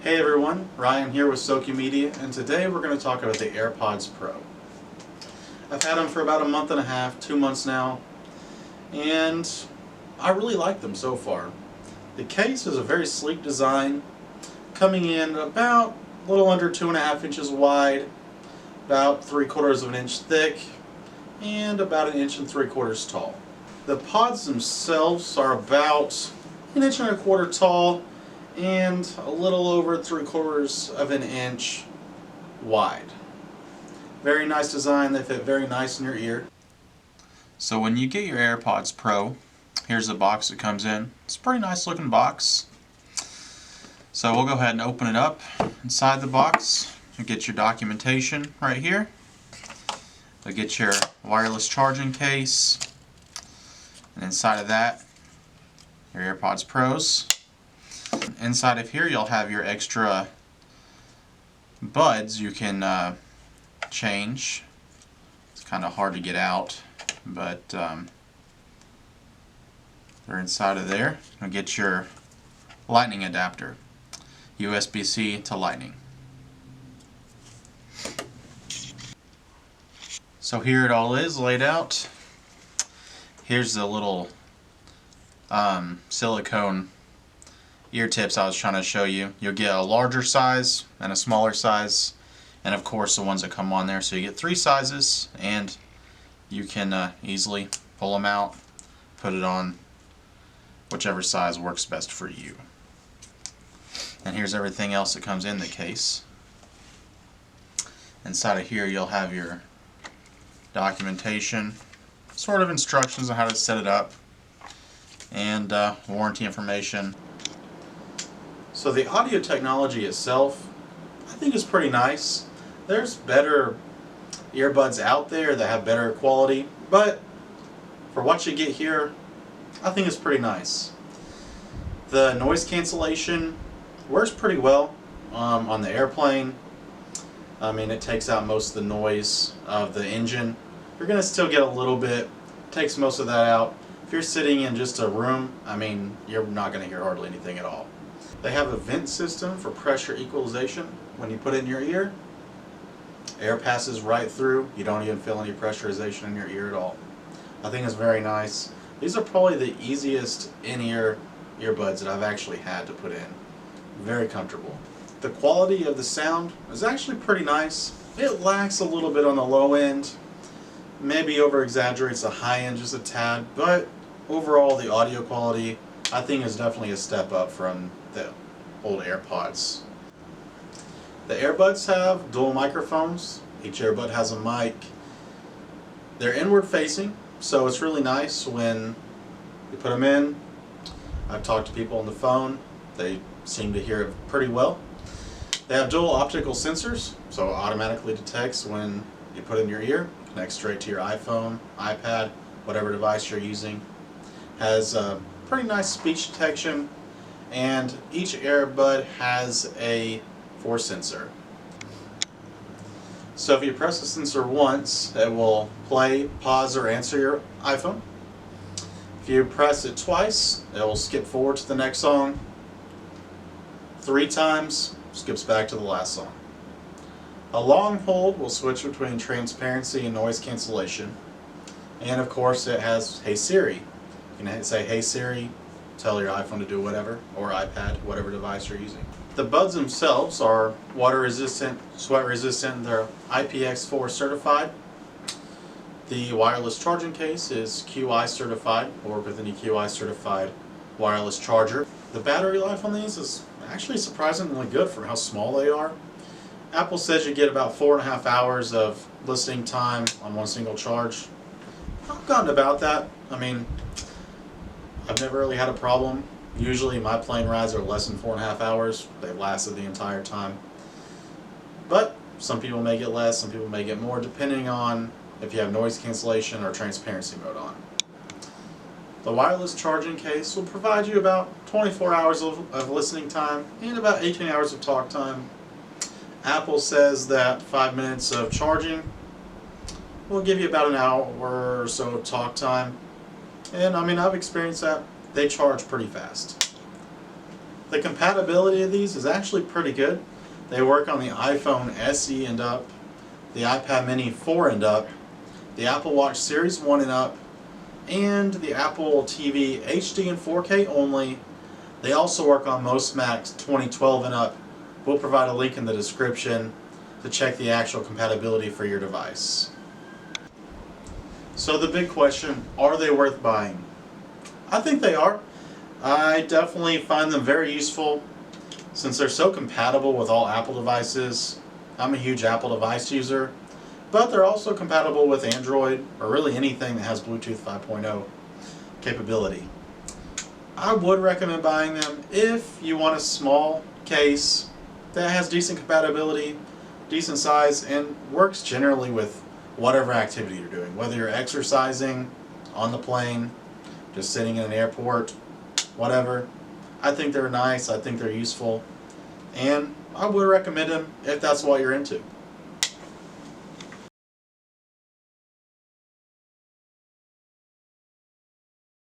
Hey everyone, Ryan here with Soki Media, and today we're going to talk about the AirPods Pro. I've had them for about a month and a half, 2 months now, and I really like them so far. The case is a very sleek design, coming in about a little under 2.5 inches wide, about 3/4 of an inch thick, and about 1.75 inches tall. The pods themselves are about 1.25 inches tall and a little over 3/4 of an inch wide. Very nice design, they fit very nice in your ear. So when you get your AirPods Pro, here's the box it comes in. It's a pretty nice looking box. So we'll go ahead and open it up. Inside the box, you get your documentation right here. You'll get your wireless charging case. And inside of that, your AirPods Pros. Inside of here you'll have your extra buds you can change. It's kind of hard to get out, but they're inside of there. You'll get your lightning adapter, USB-C to lightning. So here it all is laid out. Here's the little silicone ear tips I was trying to show you. You'll get a larger size and a smaller size, and of course the ones that come on there. So you get 3 sizes, and you can easily pull them out, put it on whichever size works best for you. And here's everything else that comes in the case. Inside of here you'll have your documentation, sort of instructions on how to set it up, and warranty information. So the audio technology itself, I think, is pretty nice. There's better earbuds out there that have better quality, but for what you get here, I think it's pretty nice. The noise cancellation works pretty well on the airplane. I mean, it takes out most of the noise of the engine. You're going to still get a little bit, takes most of that out. If you're sitting in just a room, I mean, you're not going to hear hardly anything at all. They have a vent system for pressure equalization. When you put it in your ear, air passes right through. You don't even feel any pressurization in your ear at all. I think it's very nice. These are probably the easiest in-ear earbuds that I've actually had to put in. Very comfortable. The quality of the sound is actually pretty nice. It lacks a little bit on the low end, maybe over-exaggerates the high end just a tad, but overall the audio quality, I think, is definitely a step up from the old AirPods. The earbuds have dual microphones. Each earbud has a mic. They're inward facing, so it's really nice when you put them in. I've talked to people on the phone. They seem to hear it pretty well. They have dual optical sensors, so it automatically detects when you put it in your ear. Connects straight to your iPhone, iPad, whatever device you're using. Has pretty nice speech detection, and each earbud has a force sensor. So if you press the sensor once, it will play, pause, or answer your iPhone. If you press it twice, it will skip forward to the next song. 3 times, skips back to the last song. A long hold will switch between transparency and noise cancellation. And of course it has Hey Siri. You can say, Hey Siri, tell your iPhone to do whatever, or iPad, whatever device you're using. The buds themselves are water resistant, sweat resistant, they're IPX4 certified. The wireless charging case is QI certified, or with any QI certified wireless charger. The battery life on these is actually surprisingly good for how small they are. Apple says you get about 4.5 hours of listening time on one single charge. I've gotten about that. I mean, I've never really had a problem. Usually my plane rides are less than 4.5 hours. They've lasted the entire time. But some people may get less, some people may get more, depending on if you have noise cancellation or transparency mode on. The wireless charging case will provide you about 24 hours of listening time and about 18 hours of talk time. Apple says that 5 minutes of charging will give you about an hour or so of talk time. And I mean, I've experienced that. They charge pretty fast. The compatibility of these is actually pretty good. They work on the iPhone SE and up, the iPad Mini 4 and up, the Apple Watch Series 1 and up, and the Apple TV HD and 4K only. They also work on most Macs 2012 and up. We'll provide a link in the description to check the actual compatibility for your device. So the big question, are they worth buying? I think they are. I definitely find them very useful since they're so compatible with all Apple devices. I'm a huge Apple device user, but they're also compatible with Android or really anything that has Bluetooth 5.0 capability. I would recommend buying them if you want a small case that has decent compatibility, decent size, and works generally with whatever activity you're doing. Whether you're exercising, on the plane, just sitting in an airport, whatever. I think they're nice, I think they're useful, and I would recommend them if that's what you're into.